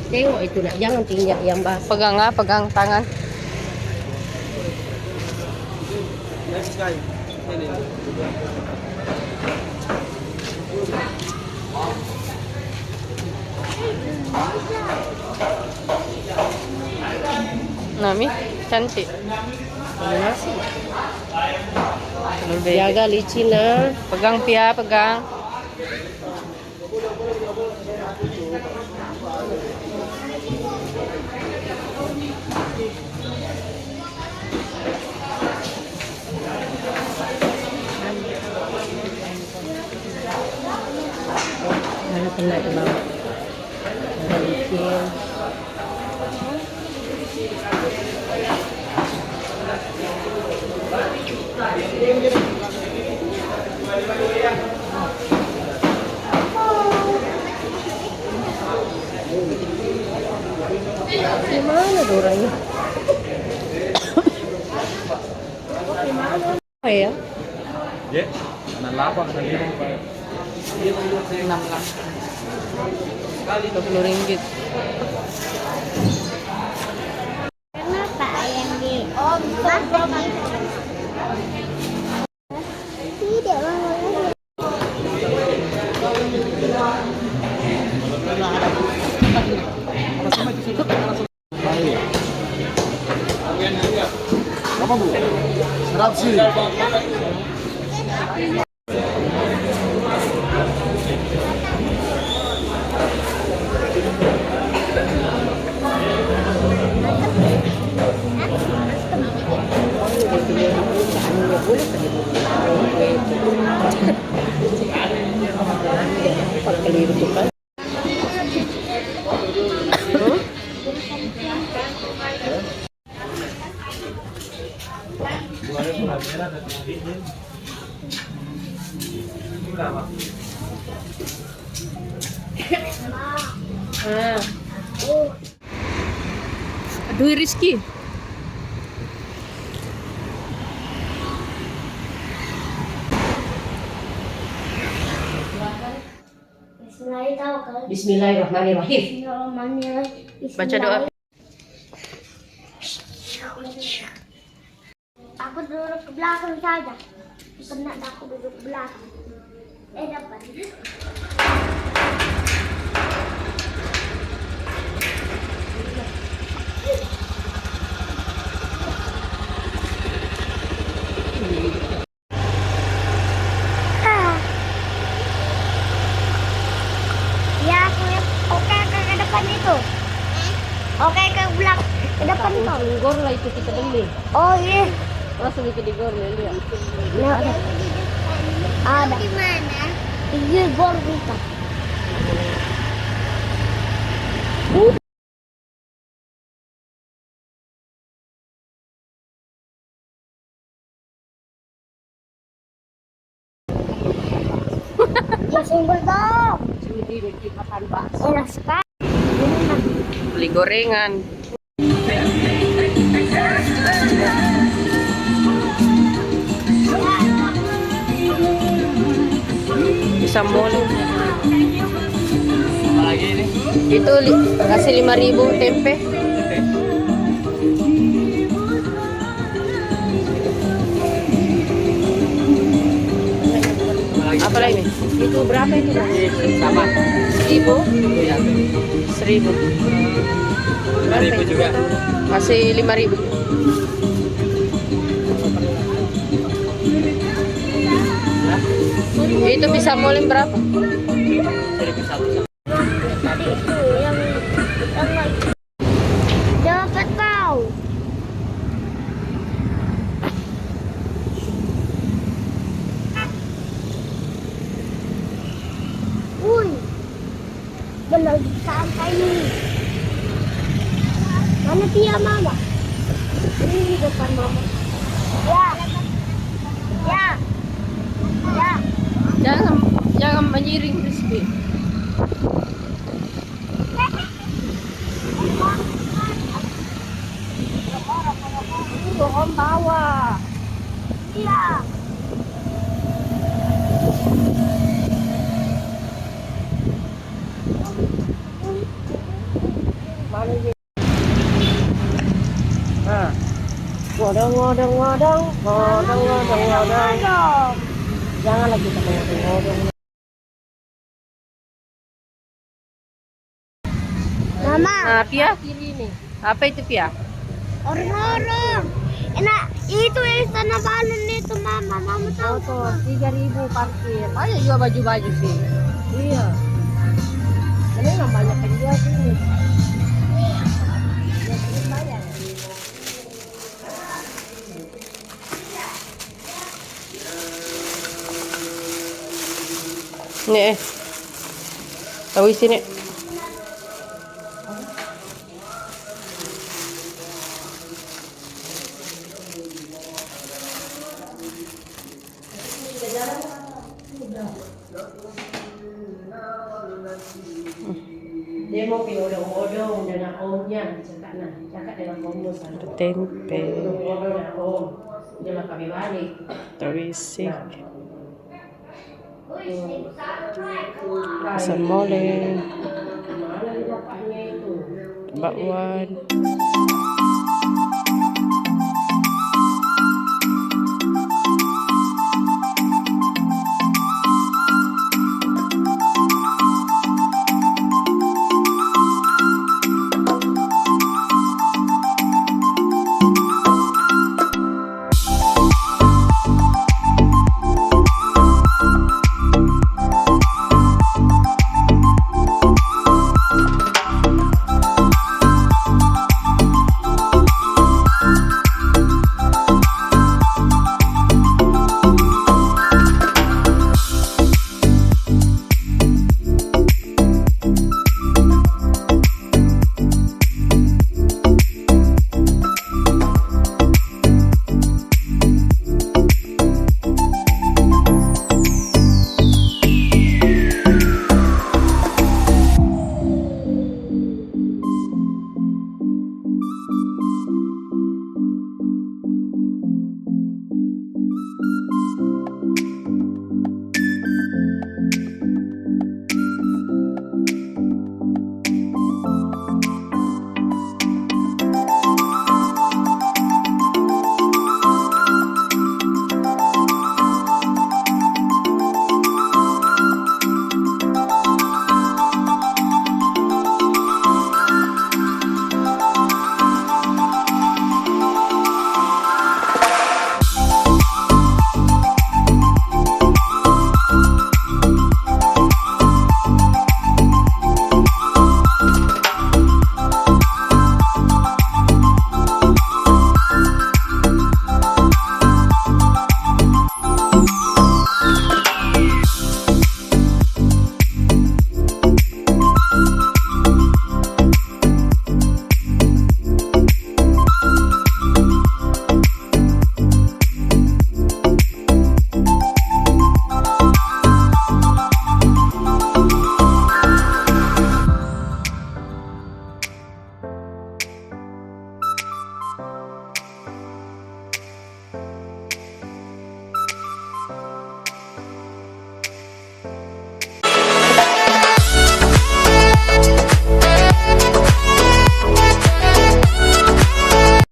Tengok itu nak, jangan tinggal yang basah. Pegang ah, pegang tangan. Nami, cantik. Nasi. Telur bebek. Jaga licin ah. Pegang Pia, pegang. Mana kena di bawah. Jaga licin. Gimana dorangnya? Apa ya? Ya, anak lapang tadi. 16. 20 ringgit. Kenapa ayam di Om? Tidak mau. Apa bu? 100 sih. Keliru tuh kan. Ah. Aduh, Rizky. Bismillahirrahmanirrahim. Baca doa. Aku duduk ke belakang saja. Pernah aku duduk ke belakang. Dapat. Ya, aku lihat. Oke ke depan itu. Oke ke belakang. Ke depan itu. Gor lah itu kita beli. Oh iya. Langsung itu di gor ya. Nah, ada. Di mana? Iya, gor kita. Ya sumber dong. Sini di makan bakso. Enak sekali. Beli gorengan. Bisa mall. Lagi ini. Itu kasih 5.000 tempe. Apa lagi? Itu berapa itu? Sama. 1.000. Iya. 1.000. 5.000 juga. Kasih 5.000. Itu bisa molin berapa? 1.100. Tadi itu yang dapat kau. Wih, benar sampai nih. Mana dia mama? Ini depan mama. Ya, ya, ya. Jangan menyiring Rizky. Om bawa. Iya. paano yun? Ah. Ngodong, ngodong, ngodong. Ngodong, ngodong, ngodong. Jangan lagi kita ngodong, ngodong. Mama, Ah, Pia? Kiri nih. Apa itu, Pia? orang-orang. Itu yang sana balon itu mama. Mama tahu Tuh, 3.000 parkir. Banyak juga baju-baju sih. Iya. Ini nggak banyak yang jual sini. Nih, tahu sini. Dia mau pinodong-odong dengan omnya, cakap dengan omnya sana. Tempe, Odong-odong dengan om. Dia lah kami balik. tawisik, Nah, asam mole, mana bapaknya itu? bakwan.